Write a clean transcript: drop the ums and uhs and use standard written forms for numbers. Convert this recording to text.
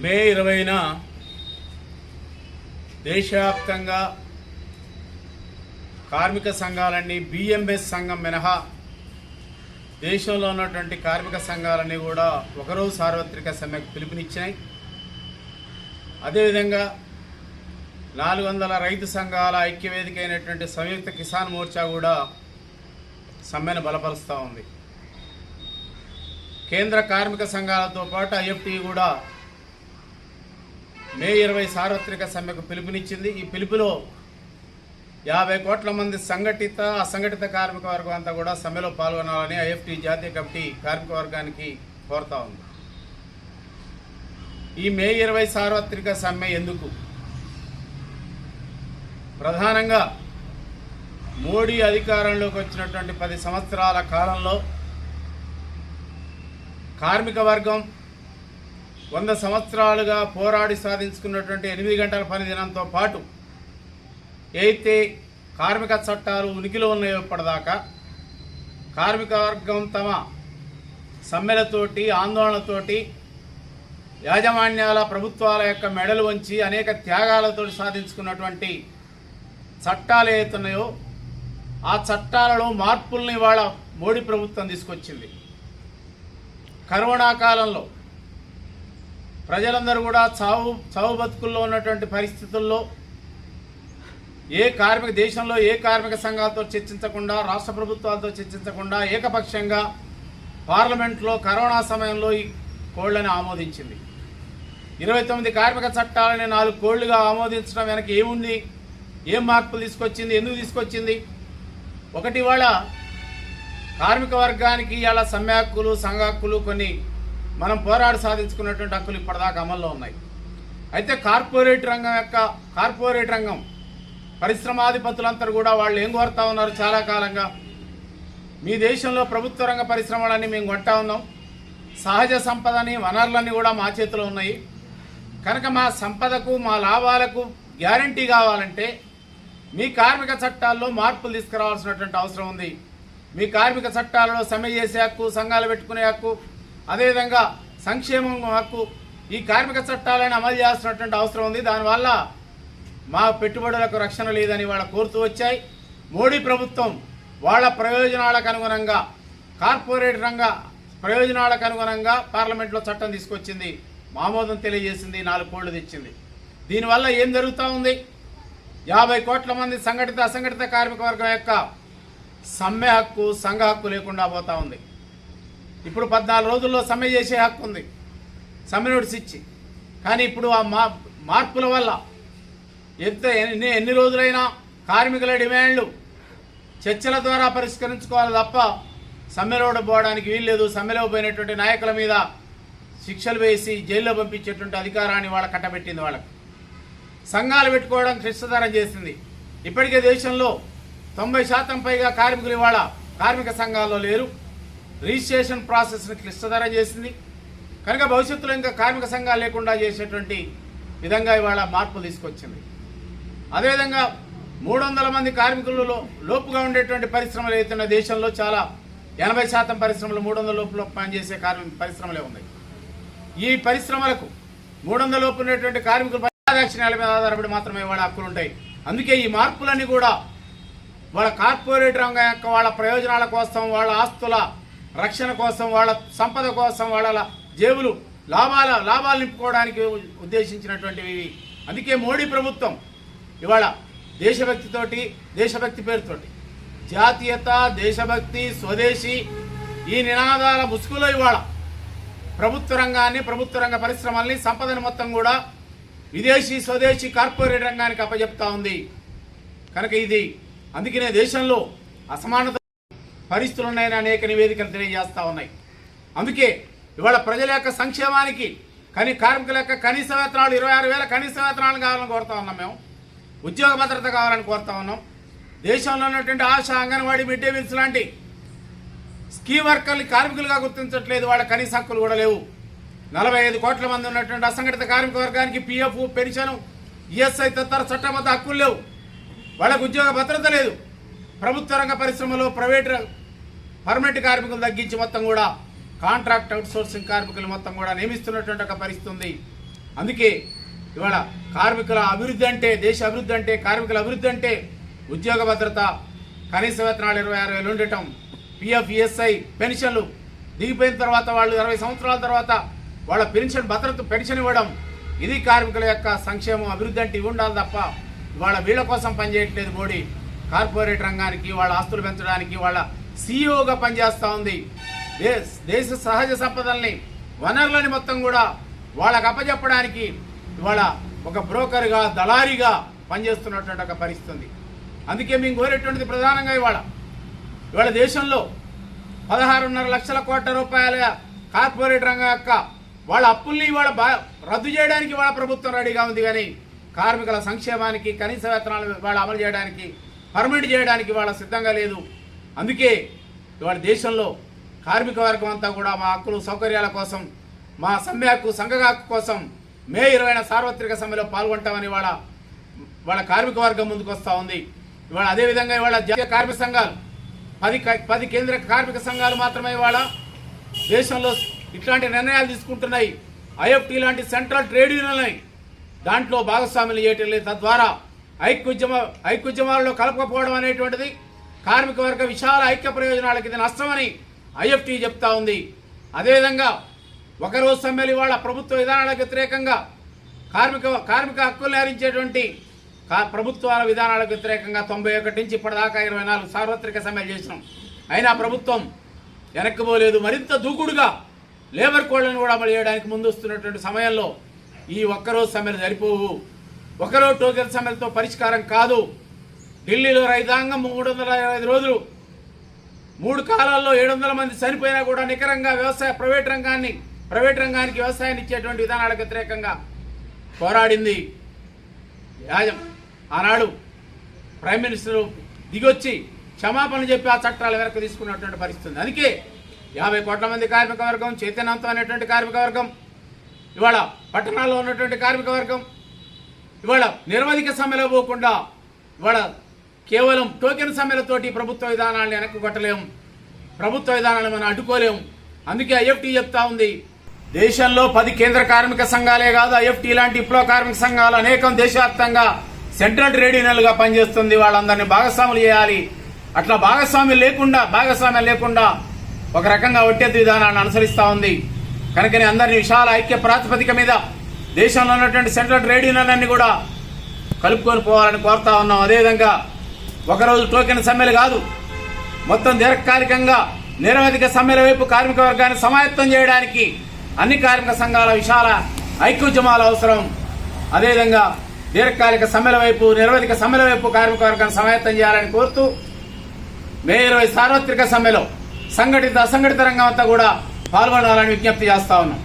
మే 20న దేశవ్యాప్తంగా కార్మిక సంఘాలన్నీ బిఎంఎస్ సంఘం మినహా దేశంలో ఉన్నటువంటి కార్మిక సంఘాలన్నీ కూడా ఒకరోజు సార్వత్రిక సమ్మెకు పిలుపునిచ్చాయి. అదేవిధంగా 400 రైతు సంఘాల ఐక్యవేదిక అయినటువంటి సంయుక్త కిసాన్ మోర్చా కూడా సమ్మెను బలపరుస్తూ ఉంది. కేంద్ర కార్మిక సంఘాలతో పాటు ఐఎఫ్టీ కూడా మే 20 సార్వత్రిక సమ్మెకు పిలుపునిచ్చింది. ఈ పిలుపులో 50 కోట్ల మంది సంఘటిత అసంఘటిత కార్మిక వర్గం అంతా కూడా సమ్మెలో పాల్గొనాలని ఐఎఫ్టీ జాతీయ కమిటీ కార్మిక వర్గానికి కోరుతా ఉంది. ఈ మే 20 సార్వత్రిక సమ్మె ఎందుకు? ప్రధానంగా మోడీ అధికారంలోకి వచ్చినటువంటి 10 సంవత్సరాల కాలంలో కార్మిక వర్గం 100 సంవత్సరాలుగా పోరాడి సాధించుకున్నటువంటి 8 గంటల పని దినంతో పాటు అయితే కార్మిక చట్టాలు ఉనికిలో ఉన్నాయో ఇప్పటిదాకా కార్మిక వర్గం తమ సమ్మెలతోటి ఆందోళనతోటి యాజమాన్యాల ప్రభుత్వాల యొక్క మెడలు వంచి అనేక త్యాగాలతో సాధించుకున్నటువంటి చట్టాలు ఏవైతున్నాయో ఆ చట్టాలలో మార్పుల్ని ఇవాళ మోడీ ప్రభుత్వం తీసుకొచ్చింది. కరోనా కాలంలో ప్రజలందరూ కూడా చావు బతుకుల్లో ఉన్నటువంటి పరిస్థితుల్లో దేశంలో ఏ కార్మిక సంఘాలతో చర్చించకుండా రాష్ట్ర ప్రభుత్వాలతో చర్చించకుండా ఏకపక్షంగా పార్లమెంట్లో కరోనా సమయంలో ఈ కోళ్లను ఆమోదించింది. 29 కార్మిక చట్టాలని 4 కోళ్లుగా ఆమోదించడం వెనక ఏముంది? ఏం మార్పులు తీసుకొచ్చింది? ఎందుకు తీసుకొచ్చింది? ఒకటి, వాళ్ళ కార్మిక వర్గానికి ఇవాళ సమ్మె హక్కులు సంఘ హక్కులు కొన్ని మనం పోరాడి సాధించుకున్నటువంటి హక్కులు ఇప్పటిదాకా అమల్లో ఉన్నాయి. అయితే కార్పొరేట్ రంగం పరిశ్రమాధిపతులంతా కూడా వాళ్ళు ఏం కోరుతా ఉన్నారు? చాలా కాలంగా మీ దేశంలో ప్రభుత్వ రంగ పరిశ్రమలన్నీ మేము కొంటా ఉన్నాం, సహజ సంపదని వనరులన్నీ కూడా మా చేతిలో ఉన్నాయి కనుక మా సంపదకు మా లాభాలకు గ్యారంటీ కావాలంటే మీ కార్మిక చట్టాల్లో మార్పులు తీసుకురావాల్సినటువంటి అవసరం ఉంది. మీ కార్మిక చట్టాలలో సమ్మె చేసే హక్కు, సంఘాలు పెట్టుకునే హక్కు, అదేవిధంగా సంక్షేమం హక్కు, ఈ కార్మిక చట్టాలను అమలు చేయాల్సినటువంటి అవసరం ఉంది. దానివల్ల మా పెట్టుబడులకు రక్షణ లేదని వాళ్ళ కోరుతూ వచ్చాయి. మోడీ ప్రభుత్వం వాళ్ళ ప్రయోజనాలకు అనుగుణంగా కార్పొరేట్ రంగ ప్రయోజనాలకు అనుగుణంగా పార్లమెంట్లో చట్టం తీసుకొచ్చింది, ఆమోదం తెలియజేసింది, 4 కోళ్లు తెచ్చింది. దీనివల్ల ఏం జరుగుతూ ఉంది? 50 కోట్ల మంది సంఘటిత అసంఘటిత కార్మిక వర్గం యొక్క సమ్మె హక్కు సంఘ హక్కు లేకుండా పోతా ఉంది. ఇప్పుడు 14 రోజుల్లో సమ్మె చేసే హక్కు ఉంది, సమ్మె నోటీస్ ఇచ్చి. కానీ ఇప్పుడు ఆ మార్పుల వల్ల ఎన్ని రోజులైనా కార్మికుల డిమాండ్లు చర్చల ద్వారా పరిష్కరించుకోవాలి తప్ప సమ్మెలో పోవడానికి వీల్లేదు. సమ్మెలో పోయినటువంటి నాయకుల మీద శిక్షలు వేసి జైల్లో పంపించేటువంటి అధికారాన్ని వాళ్ళ కట్టబెట్టింది. వాళ్ళకు సంఘాలు పెట్టుకోవడం క్లిష్టతరం చేసింది. ఇప్పటికే దేశంలో 90% పైగా కార్మికులు ఇవాళ కార్మిక సంఘాల్లో లేరు. రిజిస్ట్రేషన్ ప్రాసెస్ని క్లిష్టతరం చేసింది కనుక భవిష్యత్తులో ఇంకా కార్మిక సంఘాలు లేకుండా చేసేటువంటి విధంగా ఇవాళ మార్పులు తీసుకొచ్చింది. అదేవిధంగా 300 మంది కార్మికులలో లోపుగా ఉండేటువంటి పరిశ్రమలు అవుతున్న దేశంలో చాలా 80% పరిశ్రమలు 300 లోపులో పనిచేసే పరిశ్రమలే ఉన్నాయి. ఈ పరిశ్రమలకు 300 లోపు ఉండేటువంటి కార్మికులు ప్రజాదాక్షిణ్యాల మీద ఆధారపడి మాత్రమే వాళ్ళ హక్కులు ఉంటాయి. అందుకే ఈ మార్పులన్నీ కూడా వాళ్ళ కార్పొరేట్ రంగం యొక్క వాళ్ళ ప్రయోజనాల కోసం, వాళ్ళ ఆస్తుల రక్షణ కోసం, వాళ్ళ సంపద కోసం, వాళ్ళ జేబులు లాభాలు నింపుకోవడానికి ఉద్దేశించినటువంటివి. అందుకే మోడీ ప్రభుత్వం ఇవాళ దేశభక్తి పేరుతోటి జాతీయత, దేశభక్తి, స్వదేశీ ఈ నినాదాల ముసుగులో ఇవాళ ప్రభుత్వ రంగాన్ని, ప్రభుత్వ రంగ పరిశ్రమల్ని, సంపదని మొత్తం కూడా విదేశీ స్వదేశీ కార్పొరేట్ రంగానికి అప్పచెప్తా ఉంది. కనుక ఇది అందుకనే దేశంలో అసమానత పరిస్థితులు ఉన్నాయని అనేక నివేదికలు తెలియజేస్తూ ఉన్నాయి. అందుకే ఇవాళ ప్రజల యొక్క సంక్షేమానికి కార్మికుల యొక్క కనీస వేతనాలు 26,000 కనీస వేతనాలు కావాలని కోరుతా ఉన్నాం. మేము ఉద్యోగ భద్రత కావాలని కోరుతా ఉన్నాం. దేశంలో ఉన్నటువంటి ఆశ, అంగన్వాడీ, మిడ్ డే మీల్స్ లాంటి స్కీమ్ వర్కర్లు కార్మికులుగా గుర్తించట్లేదు. వాళ్ళ కనీస హక్కులు కూడా లేవు. 45 కోట్ల మంది ఉన్నటువంటి అసంఘటిత కార్మిక వర్గానికి పిఎఫ్, పెన్షన్, ఈఎస్ఐ తదితర చట్టబద్ధ హక్కులు లేవు. వాళ్ళకు ఉద్యోగ భద్రత లేదు. ప్రభుత్వ రంగ పరిశ్రమలో పర్మనెంట్ కార్మికులు తగ్గించి మొత్తం కూడా కాంట్రాక్ట్ అవుట్సోర్సింగ్ కార్మికులు మొత్తం కూడా నియమిస్తున్నటువంటి ఒక పరిస్థితి ఉంది. అందుకే ఇవాళ కార్మికుల అభివృద్ధి అంటే, దేశ అభివృద్ధి అంటే, కార్మికుల అభివృద్ధి అంటే ఉద్యోగ భద్రత, కనీస వేతనాలు 26,000 ఉండటం, పిఎఫ్, ఈఎస్ఐ పెన్షన్లు దిగిపోయిన తర్వాత వాళ్ళు 20 సంవత్సరాల తర్వాత వాళ్ళ పెన్షన్ ఇవ్వడం, ఇది కార్మికుల యొక్క సంక్షేమం, అభివృద్ధి అంటే ఇవి ఉండాలి తప్ప ఇవాళ వీళ్ళ కోసం పనిచేయట్లేదు మోడీ. కార్పొరేట్ రంగానికి, వాళ్ళ ఆస్తులు పెంచడానికి వాళ్ళ సీఈఓగా పనిచేస్తూ ఉంది. దేశ సహజ సంపదల్ని, వనరులని మొత్తం కూడా వాళ్ళకు అప్పచెప్పడానికి ఇవాళ ఒక బ్రోకర్గా, దళారీగా పనిచేస్తున్నటువంటి ఒక పరిస్థితి ఉంది. అందుకే మేము కోరేటువంటిది ప్రధానంగా ఇవాళ దేశంలో 16.5 లక్షల కోట్ల రూపాయల కార్పొరేట్ రంగం యొక్క వాళ్ళ అప్పుల్ని ఇవాళ రద్దు చేయడానికి ఇవాళ ప్రభుత్వం రెడీగా ఉంది. కానీ కార్మికుల సంక్షేమానికి, కనీస వేతనాలు ఇవాళ అమలు చేయడానికి, పర్మనెంట్ చేయడానికి ఇవాళ సిద్ధంగా లేదు. అందుకే ఇవాళ దేశంలో కార్మిక వర్గం అంతా కూడా మా హక్కులు, సౌకర్యాల కోసం, మా సమ్మె హక్కు, సంఘ హక్కు కోసం మే 20న సార్వత్రిక సమ్మెలో పాల్గొంటామని వాళ్ళ కార్మిక వర్గం ముందుకు వస్తూ ఉంది. ఇవాళ అదేవిధంగా ఇవాళ జాతీయ కార్మిక సంఘాలు 10 కేంద్ర కార్మిక సంఘాలు మాత్రమే ఇవాళ దేశంలో ఇట్లాంటి నిర్ణయాలు తీసుకుంటున్నాయి. ఐఎఫ్టీ లాంటి సెంట్రల్ ట్రేడ్ యూనియన్లని దాంట్లో భాగస్వాములు చేయటం లేదు. తద్వారా ఐక్యోద్యమాలలో కలపకపోవడం అనేటువంటిది కార్మిక వర్గ విశాల ఐక్య ప్రయోజనాలకి ఇది నష్టమని ఐఎఫ్టీ చెప్తా ఉంది. అదేవిధంగా ఒకరోజు సమ్మెలు ఇవాళ ప్రభుత్వ విధానాలకు వ్యతిరేకంగా, కార్మిక హక్కులు హరించేటువంటి ప్రభుత్వాల విధానాలకు వ్యతిరేకంగా 91 నుంచి ఇప్పటిదాకా 24 సార్వత్రిక సమ్మెలు చేసినాం. అయినా ప్రభుత్వం వెనక్కిపోలేదు. మరింత దూకుడుగా లేబర్ కోడ్లను కూడా అమలు చేయడానికి ముందు వస్తున్నటువంటి సమయంలో ఈ ఒక్కరోజు సమ్మెలు సరిపోవు. ఒకరోజు టోకెన్ సమ్మెలతో పరిష్కారం కాదు. ఢిల్లీలో రైతాంగం 325 రోజులు 3 కాలాల్లో 700 మంది చనిపోయినా కూడా నికరంగా ప్రైవేట్ రంగానికి వ్యవసాయాన్ని ఇచ్చేటువంటి విధానాలకు వ్యతిరేకంగా పోరాడింది. ఆనాడు ప్రైమ్ మినిస్టర్ దిగొచ్చి క్షమాపణలు చెప్పి ఆ చట్టాలు వెనక్కి తీసుకున్నటువంటి పరిస్థితి. అందుకే 50 కోట్ల మంది కార్మిక వర్గం, చైతన్యంతో అనేటువంటి కార్మిక వర్గం, ఇవాళ పట్టణాల్లో ఉన్నటువంటి కార్మిక వర్గం ఇవాళ నిరవధిక సమ్మెలో పోకుండా ఇవాళ కేవలం టోకెన్ సమ్మెలతోటి ప్రభుత్వ విధానాలను వెనక్కి కొట్టలేము, ప్రభుత్వ విధానాలను మనం అడ్డుకోలేము. అందుకే ఐఎఫ్టీ చెప్తా ఉంది, దేశంలో 10 కేంద్ర కార్మిక సంఘాలే కాదు, ఐఎఫ్టీ లాంటి విప్లవ కార్మిక సంఘాలు అనేకం దేశవ్యాప్తంగా సెంట్రల్ ట్రేడ్ యూనియన్లుగా పనిచేస్తుంది. వాళ్ళందరినీ భాగస్వాములు చేయాలి. అట్లా భాగస్వామ్యం లేకుండా ఒక రకంగా ఒట్టెత్తు విధానాన్ని అనుసరిస్తూ ఉంది. కనుకనే అందరినీ విశాల ఐక్య ప్రాతిపదిక మీద దేశంలో ఉన్నటువంటి సెంట్రల్ ట్రేడ్ యూనియన్లన్నీ కూడా కలుపుకొని పోవాలని కోరుతా ఉన్నాం. అదేవిధంగా ఒకరోజు టోకెన్ సమ్మెలు కాదు, మొత్తం దీర్ఘకాలికంగా నిరవధిక సమ్మెల వైపు కార్మిక వర్గాన్ని సమాయత్తం చేయడానికి అన్ని కార్మిక సంఘాల విశాల ఐక్యోద్యమాలు అవసరం. అదేవిధంగా దీర్ఘకాలిక సమ్మెల వైపు, నిరవధిక సమ్మెల వైపు కార్మిక వర్గాన్ని సమాయత్తం చేయాలని కోరుతూ మే 20 సార్వత్రిక సమ్మెలో సంఘటిత అసంఘటిత రంగం అంతా కూడా పాల్గొనాలని విజ్ఞప్తి చేస్తా ఉన్నాం.